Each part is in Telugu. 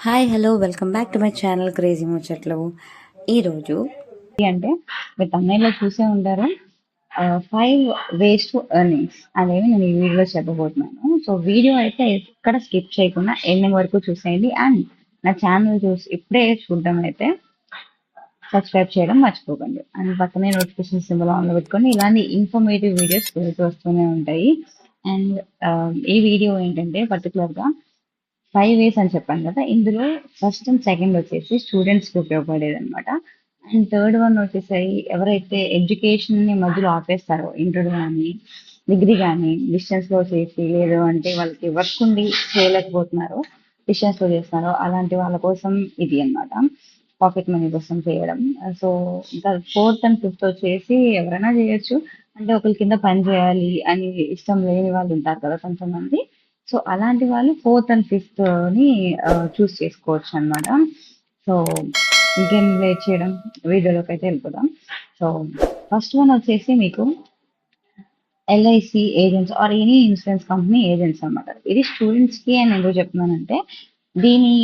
Hi hello welcome back to my channel crazy ముచ్చట్లు. ఈరోజు అంటే మీరు తమిళలో చూసే ఉంటారు 5 ways to earnings అనేవి నేను ఈ వీడియోలో చెప్పబోతున్నాను. సో వీడియో అయితే ఎక్కడ స్కిప్ చేయకుండా ఎండింగ్ వరకు చూసేయండి. అండ్ నా ఛానల్ చూసి ఇప్పుడే చూడడం అయితే సబ్స్క్రైబ్ చేయడం మర్చిపోకండి. అండ్ పక్కనే నోటిఫికేషన్ సింబల్ ఆన్లో పెట్టుకొని ఇలాంటి ఇన్ఫర్మేటివ్ వీడియోస్ వస్తూనే ఉంటాయి. అండ్ ఈ వీడియో ఏంటంటే పర్టికులర్గా 5 ways అని చెప్పాను కదా, ఇందులో ఫస్ట్ అండ్ సెకండ్ వచ్చేసి స్టూడెంట్స్కి ఉపయోగపడేది అనమాట. అండ్ థర్డ్ వన్ వచ్చేసి ఎవరైతే ఎడ్యుకేషన్ని మధ్యలో ఆపేస్తారో, ఇంటర్ కానీ డిగ్రీ కానీ డిస్టెన్స్లో చేసి, లేదు అంటే వాళ్ళకి వర్క్ ఉండి చేయలేకపోతున్నారో డిస్టెన్స్లో చేస్తున్నారో అలాంటి వాళ్ళ కోసం ఇది అనమాట, పాకెట్ మనీ కోసం చేయడం. సో ఇంకా ఫోర్త్ అండ్ ఫిఫ్త్ వచ్చేసి ఎవరైనా చేయొచ్చు. అంటే ఒకరి కింద పని చేయాలి అని ఇష్టం లేని వాళ్ళు ఉంటారు కదా కొంతమంది. సో అలాంటి వాళ్ళు ఫోర్త్ అండ్ ఫిఫ్త్ ని చూస్ చేసుకోవచ్చు అనమాట. సో ఇంకేం లేట్ చేయడం, వీడియోలోకి అయితే వెళ్ళిపోదాం. సో ఫస్ట్ వన్ వచ్చేసి మీకు LIC agents or any insurance company agents అనమాట. ఇది స్టూడెంట్స్ కి అని ఎందుకు చెప్తున్నానంటే, దీని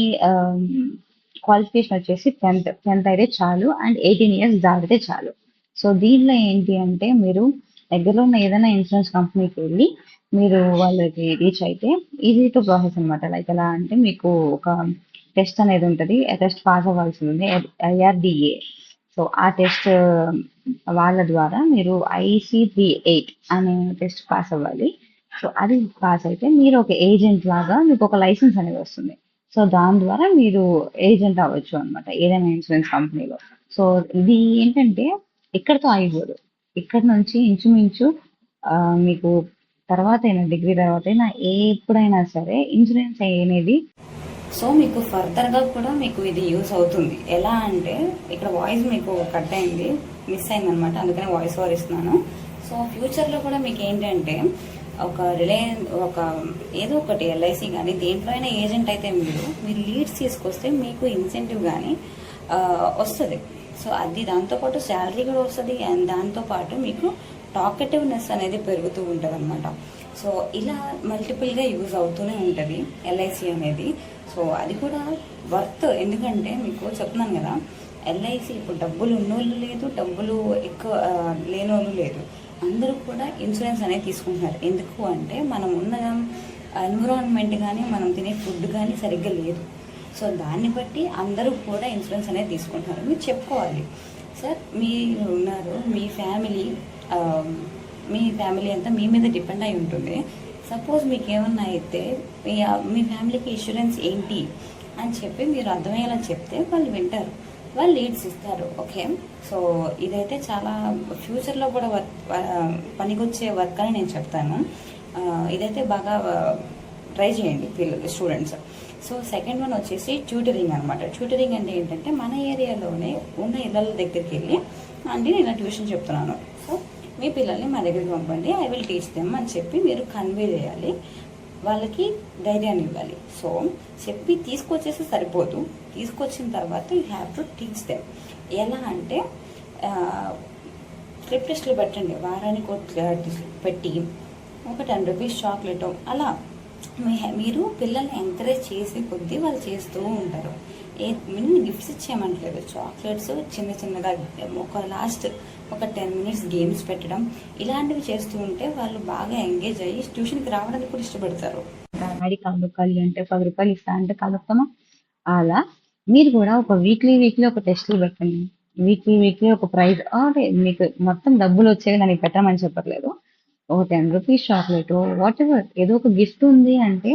క్వాలిఫికేషన్ వచ్చేసి టెన్త్ అయితే చాలు అండ్ 18 years దాటితే చాలు. సో దీనిలో ఏంటి అంటే, మీరు దగ్గరలో ఉన్న ఏదైనా ఇన్సూరెన్స్ కంపెనీకి వెళ్ళి మీరు వాళ్ళకి రీచ్ అయితే ఈజీ టు ప్రాసెస్ అనమాట. లైక్ ఎలా అంటే, మీకు ఒక టెస్ట్ అనేది ఉంటుంది, ఆ టెస్ట్ పాస్ అవ్వాల్సి ఉంది, IRDA. సో ఆ టెస్ట్ వాళ్ళ ద్వారా మీరు IC38 అనే టెస్ట్ పాస్ అవ్వాలి. సో అది పాస్ అయితే మీరు ఒక ఏజెంట్ లాగా మీకు ఒక లైసెన్స్ అనేది వస్తుంది. సో దాని ద్వారా మీరు ఏజెంట్ అవ్వచ్చు అనమాట ఏదైనా ఇన్సూరెన్స్ కంపెనీలో. సో ఇది ఏంటంటే ఇక్కడతో ఆగిపోదు, ఇక్కడ నుంచి ఇంచుమించు మీకు తర్వాత అయినా డిగ్రీ తర్వాత అయినా ఎప్పుడైనా సరే ఇన్సూరెన్స్ అనేది, సో మీకు ఫర్దర్గా కూడా మీకు ఇది యూస్ అవుతుంది. ఎలా అంటే, ఇక్కడ వాయిస్ మీకు కట్ అయింది, మిస్ అయింది అనమాట, అందుకనే వాయిస్ ఓవర్ ఇస్తున్నాను. సో ఫ్యూచర్లో కూడా మీకు ఏంటంటే ఒక ఏదో ఒకటి ఎల్ఐసి కానీ దేంట్లో అయినా ఏజెంట్ అయితే మీరు లీడ్స్ తీసుకొస్తే మీకు ఇన్సెంటివ్ కానీ వస్తుంది. సో అది దాంతోపాటు శాలరీ కూడా వస్తుంది. అండ్ దాంతోపాటు మీకు టాకెటివ్నెస్ అనేది పెరుగుతూ ఉంటుంది అనమాట. సో ఇలా మల్టిపుల్గా యూజ్ అవుతూనే ఉంటుంది ఎల్ఐసి అనేది. సో అది కూడా వర్త్, ఎందుకంటే మీకు చెప్తున్నాను కదా, ఎల్ఐసి ఇప్పుడు డబ్బులు ఉన్నోళ్ళు లేదు, డబ్బులు ఎక్కువ లేనోళ్ళు లేదు, అందరూ కూడా ఇన్సూరెన్స్ అనేది తీసుకుంటున్నారు. ఎందుకు అంటే మనం ఉన్న ఎన్విరాన్మెంట్ కానీ మనం తినే ఫుడ్ కానీ సరిగ్గా లేదు. సో దాన్ని బట్టి అందరూ కూడా ఇన్సూరెన్స్ అనేది తీసుకుంటున్నారు. మీరు చెప్పుకోవాలి, సార్ మీరు ఉన్నారు, మీ ఫ్యామిలీ అంతా మీ మీద డిపెండ్ అయి ఉంటుంది. సపోజ్ మీకు ఏమన్నా అయితే మీ ఫ్యామిలీకి ఇన్సూరెన్స్ ఏంటి అని చెప్పి మీరు అర్థమయ్యేలా చెప్తే వాళ్ళు వింటారు, వాళ్ళు లీడ్స్ ఇస్తారు. ఓకే, సో ఇదైతే చాలా ఫ్యూచర్లో కూడా పనికొచ్చే వర్క్ అని నేను చెప్తాను. ఇదైతే బాగా ట్రై చేయండి స్టూడెంట్స్. సో సెకండ్ వన్ వచ్చేసి ట్యూటరింగ్ అనమాట. ట్యూటరింగ్ అంటే ఏంటంటే, మన ఏరియాలోనే ఉన్న ఇళ్ళ దగ్గరికి వెళ్ళి, అంటే నేను ట్యూషన్ చెప్తున్నాను, సో మీ పిల్లల్ని మా దగ్గరికి పంపండి, ఐ విల్ టీచ్ దెమ్ అని చెప్పి మీరు కన్వే చేయాలి, వాళ్ళకి ధైర్యాన్ని ఇవ్వాలి. సో చెప్పి తీసుకొచ్చేసి సరిపోదు, తీసుకొచ్చిన తర్వాత you have to teach them. ఎలా అంటే స్లిప్ టెస్ట్లు పెట్టండి, వారానికి పెట్టి ఒక 10 rupees చాక్లెట్ అలా మీరు పిల్లల్ని ఎంకరేజ్ చేసి కొద్దీ వాళ్ళు చేస్తూ ఉంటారు. మినిమం గిఫ్ట్స్ ఇచ్చేయమంటలేదు, చాక్లెట్స్ చిన్న చిన్నగా ఒక 10 minutes గేమ్స్ పెట్టడం, ఇలాంటివి చేస్తూ ఉంటే వాళ్ళు బాగా ఎంగేజ్ అయ్యి ట్యూషన్కి రావడానికి కూడా ఇష్టపడతారు. కలుపుకాలి అంటే 10 రూపాయలు ఇస్తా అంటే కలుపుతామా, అలా మీరు కూడా ఒక వీక్లీ ఒక టెస్ట్లు పెట్టండి, వీక్లీ ఒక ప్రైజ్. అంటే మీకు మొత్తం డబ్బులు వచ్చేవి దానికి పెట్టమని చెప్పట్లేదు, ఒక 10 rupees చాక్లెట్ వాట్ ఎవర్, ఏదో ఒక గిఫ్ట్ ఉంది అంటే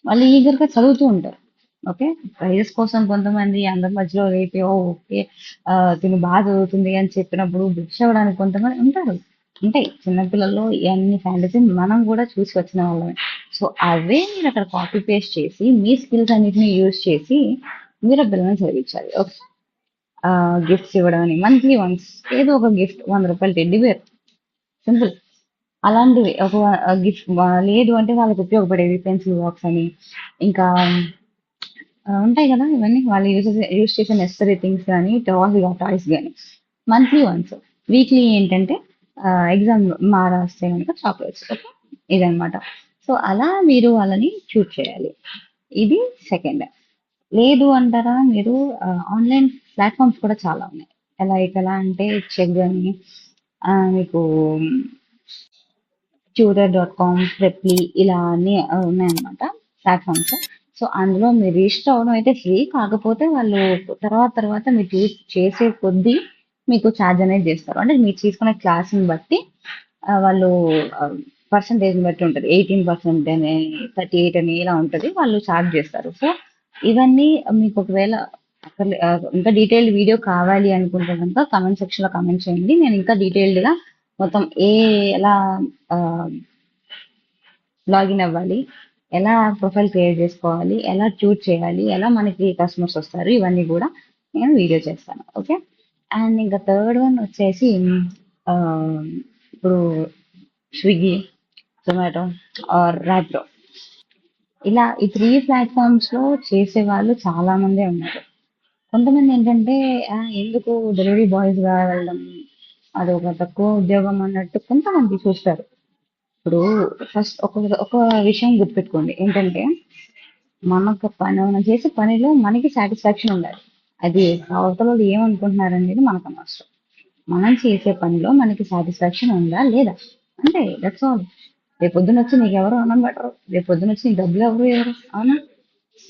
వాళ్ళు ఈగర్గా చదువుతూ ఉంటారు. ఓకే, ప్రైజెస్ కోసం కొంతమంది అందరి మధ్యలో రేపే ఓకే తిను బాగా చదువుతుంది అని చెప్పినప్పుడు భిక్ష అవ్వడానికి కొంతమంది ఉంటాయి. చిన్నపిల్లల్లో ఇవన్నీ ఫ్యాంటసీ మనం కూడా చూసి వచ్చిన వాళ్ళమే. సో అవే మీరు అక్కడ కాపీ పేస్ట్ చేసి మీ స్కిల్స్ అన్నిటిని యూజ్ చేసి మీరు ఆ పిల్లల్ని చదివించాలి. ఓకే, గిఫ్ట్స్ ఇవ్వడం అని మంత్లీ వన్స్ ఏదో ఒక గిఫ్ట్, 100 రూపాయలు టెడ్డీ బేర్, సింపుల్. అలాంటివి ఒక గిఫ్ట్, లేదు అంటే వాళ్ళకి ఉపయోగపడేవి పెన్సిల్ బాక్స్ అని, ఇంకా ఉంటాయి కదా, ఇవన్నీ వాళ్ళు యూజ్ చేసే నెసరీ థింగ్స్ కానీ, టాయ్స్ కానీ మంత్లీ వన్స్. వీక్లీ ఏంటంటే ఎగ్జామ్ రాస్తే కనుక చాక్లెట్స్. ఓకే, ఇదనమాట. సో అలా మీరు వాళ్ళని చూస్ చేయాలి. ఇది సెకండ్. లేదు అంటారా మీరు? ఆన్లైన్ ప్లాట్ఫామ్స్ కూడా చాలా ఉన్నాయి. ఎలా అంటే చెక్ అని, మీకు tutor.com, ప్రెప్లీ ఇలా అన్ని ఉన్నాయన్నమాట ప్లాట్ఫామ్స్. సో అందులో మీరు రిజిస్టర్ అవ్వడం అయితే ఫ్రీ. కాకపోతే వాళ్ళు తర్వాత మీరు చేసే కొద్దీ మీకు ఛార్జ్ అనేది చేస్తారు. అంటే మీరు తీసుకునే క్లాస్ని బట్టి వాళ్ళు పర్సంటేజ్ బట్టి ఉంటుంది. 18% అని, 38 అని ఇలా ఉంటుంది. వాళ్ళు ఛార్జ్ చేస్తారు. సో ఇవన్నీ మీకు ఒకవేళ ఇంకా డీటెయిల్డ్ వీడియో కావాలి అనుకుంటే కనుక కామెంట్ సెక్షన్ లో కామెంట్ చేయండి. నేను ఇంకా డీటెయిల్డ్ గా మొత్తం ఎలా లాగిన్ అవ్వాలి, ఎలా ప్రొఫైల్ క్రియేట్ చేసుకోవాలి, ఎలా చూజ్ చేయాలి, ఎలా మనకి కస్టమర్స్ వస్తారు, ఇవన్నీ కూడా నేను వీడియో చేస్తాను. ఓకే. అండ్ ఇంకా థర్డ్ వన్ వచ్చేసి ఆ, ఇప్పుడు స్విగ్గీ, జొమాటో ఆర్ ర్యాపిడో, ఇలా ఈ 3 ప్లాట్ఫామ్స్ లో చేసే వాళ్ళు చాలా మందే ఉన్నారు. కొంతమంది ఏంటంటే ఎందుకు డెలివరీ బాయ్స్ గా వెళ్ళడం, అదొక తక్కువ ఉద్యోగం అన్నట్టు కొంతమంది చూస్తారు. ఇప్పుడు ఫస్ట్ ఒక విషయం గుర్తుపెట్టుకోండి ఏంటంటే, మనం చేసే పనిలో మనకి సాటిస్ఫాక్షన్ ఉండాలి. అది అవతల వాళ్ళు ఏమనుకుంటున్నారు అనేది మనకు అనవసరం. మనం చేసే పనిలో మనకి సాటిస్ఫాక్షన్ ఉందా లేదా, అంటే దట్స్ ఆల్. రేపు పొద్దున వచ్చి నీకు ఎవరు అన్నం పెట్టరు, రేపు పొద్దున వచ్చి నీకు డబ్బులు ఎవరు, అవునా?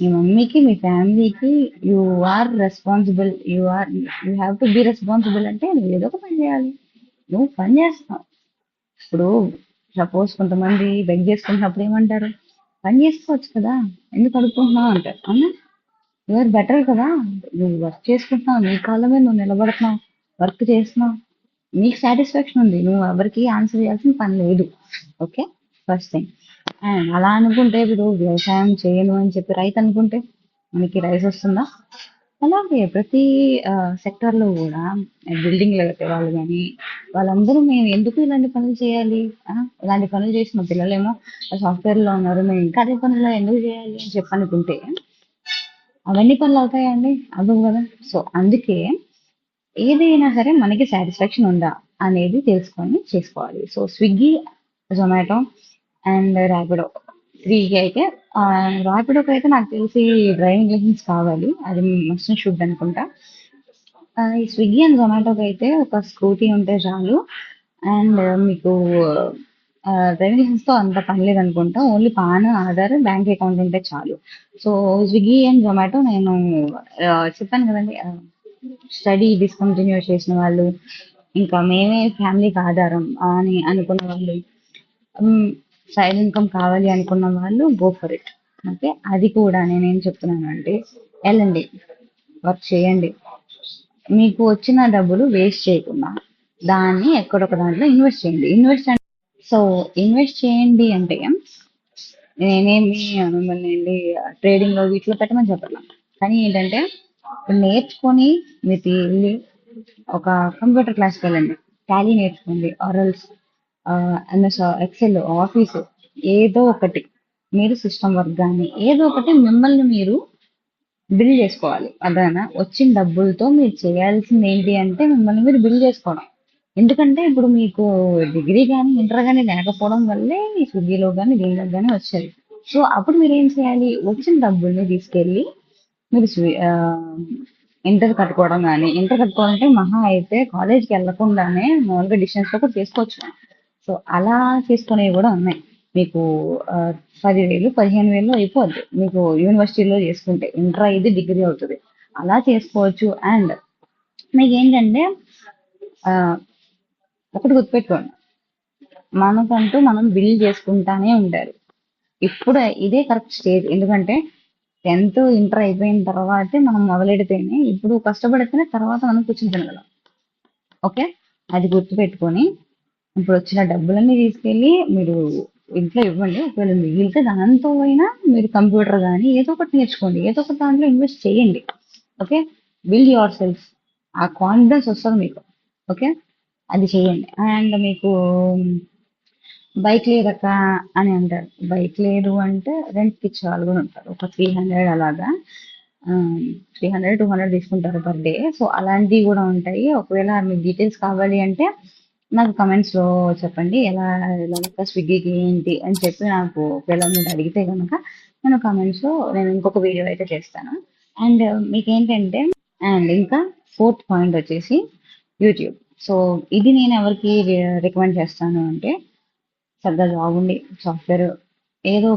మీ మమ్మీకి, మీ ఫ్యామిలీకి you are responsible. You have to be responsible. అంటే నువ్వు ఏదో ఒక పని చేయాలి. నువ్వు పని చేస్తావు. ఇప్పుడు సపోజ్ కొంతమంది బెగ్ చేసుకుంటున్నప్పుడు ఏమంటారు, పని చేసుకోవచ్చు కదా, ఎందుకు అడుగుకుంటున్నావు అంటారు. అవునా? యూఆర్ బెటర్ కదా, నువ్వు వర్క్ చేసుకుంటున్నావు, నీ కాళ్ళ మీద నువ్వు నిలబడుతున్నావు, వర్క్ చేస్తున్నావు, నీకు సాటిస్ఫాక్షన్ ఉంది, నువ్వు ఎవరికి ఆన్సర్ చేయాల్సిన పని లేదు. Okay, first thing. అండ్ అలా అనుకుంటే ఇప్పుడు వ్యవసాయం చేయను అని చెప్పి రైతు అనుకుంటే మనకి రైస్ వస్తుందా? అలాగే ప్రతి సెక్టర్ లో కూడా బిల్డింగ్లు కట్టే వాళ్ళు కానీ వాళ్ళందరూ మేము ఎందుకు ఇలాంటి పనులు చేయాలి, ఇలాంటి పనులు చేసిన పిల్లలేమో సాఫ్ట్వేర్ లో ఉన్నారు, మేము ఇంకా అదే పనులు ఎందుకు చేయాలి అని చెప్పనుకుంటే అవన్నీ పనులు అవుతాయండి? అవ్వవు కదా. సో అందుకే ఏదైనా సరే మనకి సాటిస్ఫాక్షన్ ఉందా అనేది తెలుసుకొని చేసుకోవాలి. So Swiggy, Zomato and Rapido, 3కి అయితే ర్యాపిడోకి అయితే నాకు తెలిసి డ్రైవింగ్ లైసెన్స్ కావాలి, అది మస్ట్ అండ్ షుడ్ అనుకుంటా. ఈ స్విగ్గీ అండ్ జొమాటోకి అయితే ఒక స్కూటీ ఉంటే చాలు. అండ్ మీకు డ్రైవింగ్ లైసెన్స్ తో అంత పని లేదనుకుంటా. Only pan, Aadhaar, bank account ఉంటే చాలు. సో స్విగ్గీ అండ్ జొమాటో నేను చెప్పాను కదండి, స్టడీ డిస్కంటిన్యూ చేసిన వాళ్ళు, ఇంకా మేమే ఫ్యామిలీకి ఆధారం అని అనుకున్న వాళ్ళు, సైడ్ ఇన్కమ్ కావాలి అనుకున్న వాళ్ళు గో ఫర్ ఇట్. ఓకే, అది కూడా నేనేం చెప్తున్నానంటే వెళ్ళండి, వర్క్ చేయండి, మీకు వచ్చిన డబ్బులు వేస్ట్ చేయకుండా దాన్ని ఎక్కడొక దాంట్లో ఇన్వెస్ట్ చేయండి. సో ఇన్వెస్ట్ చేయండి అంటే నేనేమి మిమ్మల్ని వెళ్ళి ట్రేడింగ్ లో వీటిలో పెట్టమని చెప్పాల. కానీ ఏంటంటే నేర్చుకొని మీరు వెళ్ళి ఒక కంప్యూటర్ క్లాస్కి వెళ్ళండి, టాలీ నేర్చుకోండి, ఆర్ఎల్స్ ఎంఎస్ ఎక్సెల్, ఆఫీస్, ఏదో ఒకటి మీరు సిస్టమ్ వర్క్ కానీ ఏదో ఒకటి మిమ్మల్ని మీరు బిల్ చేసుకోవాలి. అదనా వచ్చిన డబ్బులతో మీరు చేయాల్సింది ఏంటి అంటే మిమ్మల్ని మీరు బిల్ చేసుకోవడం. ఎందుకంటే ఇప్పుడు మీకు డిగ్రీ కానీ ఇంటర్ కానీ లేకపోవడం వల్లే ఈ స్విగ్గీలో కానీ దీనిలో కానీ వచ్చేది. సో అప్పుడు మీరు ఏం చేయాలి, వచ్చిన డబ్బుల్ని తీసుకెళ్ళి మీరు ఇంటర్ కట్టుకోవడం అంటే మహా అయితే కాలేజ్కి వెళ్ళకుండానే మామూలుగా డిస్టెన్స్ లో కూడా చేసుకోవచ్చు. సో అలా చేసుకునేవి కూడా ఉన్నాయి. మీకు 10,000, 15,000 అయిపోద్ది మీకు యూనివర్సిటీలో చేసుకుంటే. ఇంటర్ అయ్యింది, డిగ్రీ అవుతుంది, అలా చేసుకోవచ్చు. అండ్ మీకు ఏంటంటే ఆ, ఒకటి గుర్తుపెట్టుకోండి, మనకంటూ మనం బిల్డ్ చేసుకుంటానే ఉంటారు. ఇప్పుడు ఇదే కరెక్ట్ స్టేజ్. ఎందుకంటే 10th, ఇంటర్ అయిపోయిన తర్వాతే మనం మొదలెడితేనే, ఇప్పుడు కష్టపడితేనే తర్వాత మనం కూర్చొని తినగలం. ఓకే, అది గుర్తుపెట్టుకొని ఇప్పుడు వచ్చిన డబ్బులన్నీ తీసుకెళ్ళి మీరు ఇంట్లో ఇవ్వండి. ఒకవేళ మిగిలితే దాంతో అయినా మీరు కంప్యూటర్ కానీ ఏదో ఒకటి నేర్చుకోండి, ఏదో ఒకటి దాంట్లో ఇన్వెస్ట్ చేయండి. ఓకే, బిల్డ్ యువర్ సెల్ఫ్, ఆ కాన్ఫిడెన్స్ వస్తుంది మీకు. ఓకే, అది చేయండి. అండ్ మీకు బైక్ లేదక్క అని అంటారు. బైక్ లేదు అంటే రెంట్కి ఇచ్చే వాళ్ళు కూడా ఉంటారు, ఒక 300 అలాగా. 300, 200 తీసుకుంటారు పర్ డే. సో అలాంటివి కూడా ఉంటాయి. ఒకవేళ మీకు డీటెయిల్స్ కావాలి అంటే నాకు కమెంట్స్ లో చెప్పండి, ఎలా ఎలా స్విగ్గీకి ఏంటి అని చెప్పి నాకు ఒకవేళ మీరు అడిగితే కనుక నేను కమెంట్స్ లో నేను ఇంకొక వీడియో అయితే చేస్తాను. అండ్ మీకేంటంటే అండ్ ఇంకా ఫోర్త్ పాయింట్ వచ్చేసి యూట్యూబ్. సో ఇది నేను ఎవరికి రికమెండ్ చేస్తాను అంటే సరిగ్గా జాబ్ ఉండి సాఫ్ట్వేర్ ఏదో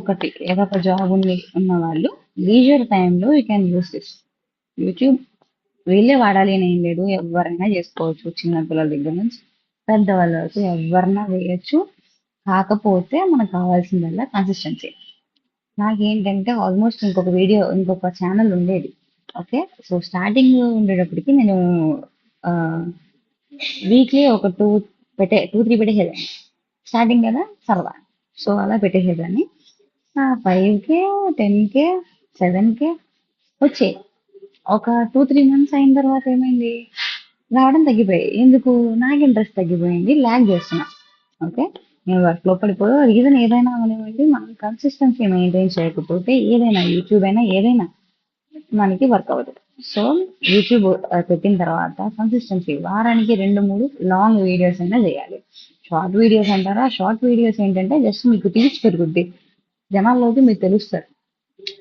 ఒక జాబ్ ఉండి ఉన్న వాళ్ళు లీజర్ టైంలో you can use this YouTube. వీళ్ళే వాడాలి అని ఏం లేదు, ఎవరైనా చేసుకోవచ్చు, చిన్న పిల్లల దగ్గర నుంచి పెద్దవాళ్ళ వరకు ఎవరైనా వేయచ్చు. కాకపోతే మనకు కావాల్సిందల్లా కన్సిస్టెన్సీ. నాకేంటంటే ఆల్మోస్ట్ ఇంకొక ఛానల్ ఉండేది. ఓకే, సో స్టార్టింగ్ ఉండేటప్పటికి నేను వీక్లీ ఒక టూ త్రీ పెట్టేసేదాన్ని. స్టార్టింగ్ కదా సరదా, సో అలా పెట్టేసేదాన్ని. 5K 10K 7K వచ్చాయి. ఒక 2-3 మంత్స్ అయిన తర్వాత ఏమైంది, రావడం తగ్గిపోయాయి. ఎందుకు? నాకు ఇంట్రెస్ట్ తగ్గిపోయింది, ల్యాగ్ చేస్తున్నా. ఓకే, నేను వర్క్ లో పడిపోయి రీజన్ ఏదైనా అవనివ్వండి, మనం కన్సిస్టెన్సీ మెయింటైన్ చేయకపోతే ఏదైనా యూట్యూబ్ అయినా ఏదైనా మనకి వర్క్ అవ్వదు. సో యూట్యూబ్ పెట్టిన తర్వాత కన్సిస్టెన్సీ వారానికి 2-3 లాంగ్ వీడియోస్ అయినా చేయాలి. షార్ట్ వీడియోస్ అంటారా, షార్ట్ వీడియోస్ ఏంటంటే జస్ట్ మీకు రీచ్ పెరుగుద్ది, జనాల్లోకి మీరు తెలుస్తారు,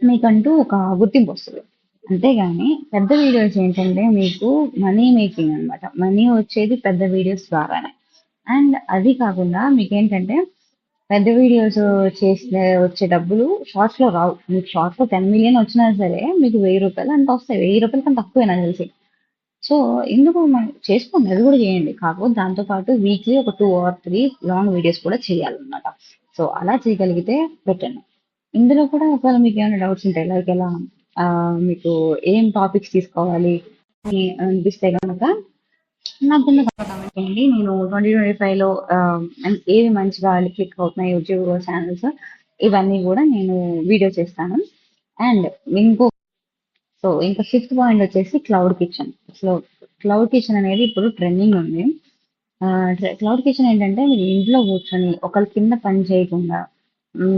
మీకంటూ ఒక గుర్తింపు వస్తుంది. అంతేగాని పెద్ద వీడియోస్ ఏంటంటే మీకు మనీ మేకింగ్ అన్నమాట. మనీ వచ్చేది పెద్ద వీడియోస్ ద్వారానే. అండ్ అది కాకుండా మీకేంటంటే పెద్ద వీడియోస్ చేసిన వచ్చే డబ్బులు షార్ట్స్ లో రావు. మీకు షార్ట్స్ లో 10 మిలియన్ వచ్చినా సరే మీకు 1000 రూపాయలు అంత వస్తాయి. 1000 రూపాయల కంటే తక్కువే నాకు తెలిసి. సో ఎందుకు మనం చేసుకోండి, అది కూడా చేయండి. కాకపోతే దాంతో పాటు వీక్లీ ఒక 2 or 3 లాంగ్ వీడియోస్ కూడా చేయాలన్నమాట. సో అలా చేయగలిగితే పెట్టండి. ఇందులో కూడా ఒకవేళ మీకు ఏమైనా డౌట్స్ ఉంటాయి, లైక్ ఎలా మీకు ఏం టాపిక్స్ తీసుకోవాలి అని అనిపిస్తే కనుక నా కింద కామెంట్ చేయండి. నేను 2025లో ఏవి మంచిగా క్లిక్ అవుతున్నాయి యూట్యూబ్ ఛానల్స్, ఇవన్నీ కూడా నేను వీడియో చేస్తాను. అండ్ ఇంకో ఇంకా ఫిఫ్త్ పాయింట్ వచ్చేసి cloud kitchen. So cloud kitchen అనేది ఇప్పుడు ట్రెండింగ్ ఉంది. క్లౌడ్ కిచెన్ ఏంటంటే మీరు ఇంట్లో కూర్చొని ఒకరి కింద పని చేయకుండా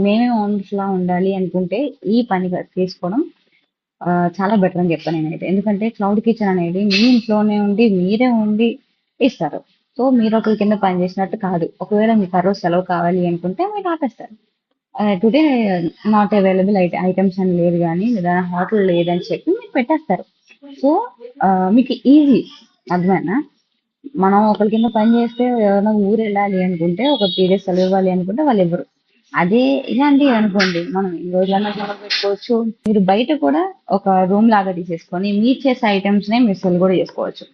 మేమే ఓనర్స్ లా ఉండాలి అనుకుంటే ఈ పని చేసుకోవడం చాలా బెటర్ అని చెప్తాను నేనైతే. ఎందుకంటే క్లౌడ్ కిచెన్ అనేది మీ ఇంట్లోనే ఉండి మీరే ఉండి ఇస్తారు. సో మీరు ఒకరి కింద పని చేసినట్టు కాదు. ఒకవేళ మీకు ఆ రోజు సెలవు కావాలి అనుకుంటే మీరు ఆపేస్తారు. టుడే నాట్ అవైలబుల్ ఐటమ్స్ అని లేదు, కానీ లేదా హోటల్ లేదని చెప్పి మీరు పెట్టేస్తారు. సో మీకు ఈజీ, అర్థమైనా? మనం ఒకరి కింద పని చేస్తే ఎవరైనా ఊరు వెళ్ళాలి అనుకుంటే, ఒక 3 days సెలవు ఇవ్వాలి అనుకుంటే వాళ్ళు ఇవ్వరు. అదే ఇలాంటివి అనుకోండి, మనం ఎన్ని రోజులన్నా సెలవు పెట్టుకోవచ్చు. మీరు బయట కూడా ఒక రూమ్ లాగా తీసేసుకొని మీరు చేసే ఐటమ్స్ నే మీరు సెల్ కూడా చేసుకోవచ్చు.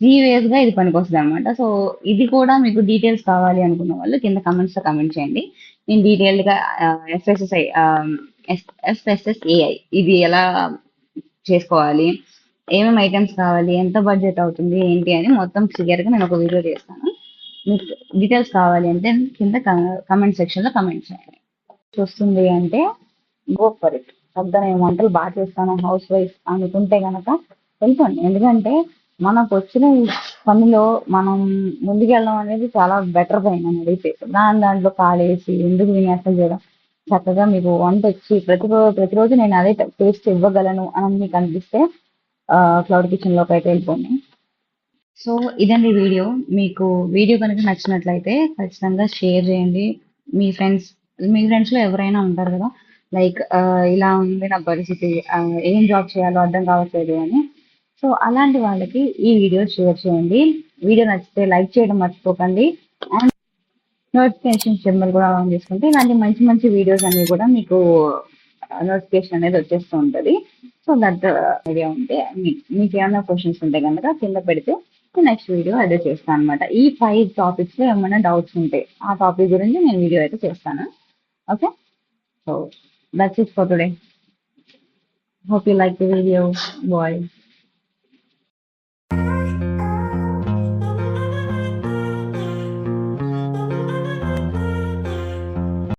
3 ways గా ఇది పనికొస్తుంది అనమాట. సో ఇది కూడా మీకు డీటెయిల్స్ కావాలి అనుకున్న వాళ్ళు కింద కమెంట్స్ లో కమెంట్ చేయండి. నేను డీటెయిల్డ్ గా ఎఫ్ఎస్ఎస్ఐ ఎఫ్ఎస్ఎస్ఏఐ ఇది ఎలా చేసుకోవాలి, ఏమేమి ఐటమ్స్ కావాలి, ఎంత బడ్జెట్ అవుతుంది ఏంటి అని మొత్తం క్లియర్ గా నేను ఒక వీడియో చేస్తాను. మీకు డీటెయిల్స్ కావాలి అంటే కింద కమెంట్ సెక్షన్ లో కమెంట్ చేయండి. చూస్తుంది అంటే గో ఫర్ ఇట్. పెద్ద నేను వంటలు బాగా చేస్తాను హౌస్ వైఫ్ అనుకుంటే గనక వెళ్ళిపోండి. ఎందుకంటే మనకు వచ్చిన ఈ పనిలో మనం ముందుకెళ్ళడం అనేది చాలా బెటర్ పని అని అడిగితే. దాంట్లో కాలేసి ఎందుకు విన్యాసం చేయడం, చక్కగా మీకు వంట వచ్చి ప్రతిరోజు నేను అదే టేస్ట్ ఇవ్వగలను అని మీకు అనిపిస్తే క్లౌడ్ కిచెన్ లోకి అయితే వెళ్ళిపోండి. సో ఇదండి వీడియో. మీకు వీడియో కనుక నచ్చినట్లయితే ఖచ్చితంగా షేర్ చేయండి. మీ ఫ్రెండ్స్ లో ఎవరైనా ఉంటారు కదా, లైక్ ఇలా ఉంది నా పరిస్థితి, ఏం జాబ్ చేయాలో అర్థం కావట్లేదు అని. సో అలాంటి వాళ్ళకి ఈ వీడియో షేర్ చేయండి. వీడియో నచ్చితే లైక్ చేయడం మర్చిపోకండి. అండ్ నోటిఫికేషన్ సింబల్ కూడా ఆన్ చేసుకుంటే ఇలాంటి మంచి మంచి వీడియోస్ అన్ని కూడా మీకు నోటిఫికేషన్ అనేది వచ్చేస్తూ ఉంటుంది. సో దట్ ఐడియా ఉంటే మీకు ఏమైనా క్వశ్చన్స్ ఉంటే కనుక కింద పెడితే నెక్స్ట్ వీడియో అదే చేస్తాను అనమాట. ఈ 5 టాపిక్స్ లో ఏమైనా డౌట్స్ ఉంటే ఆ టాపిక్ గురించి నేను వీడియో అయితే చేస్తాను. Okay, so that's it for today. Hope you like the video. Bye.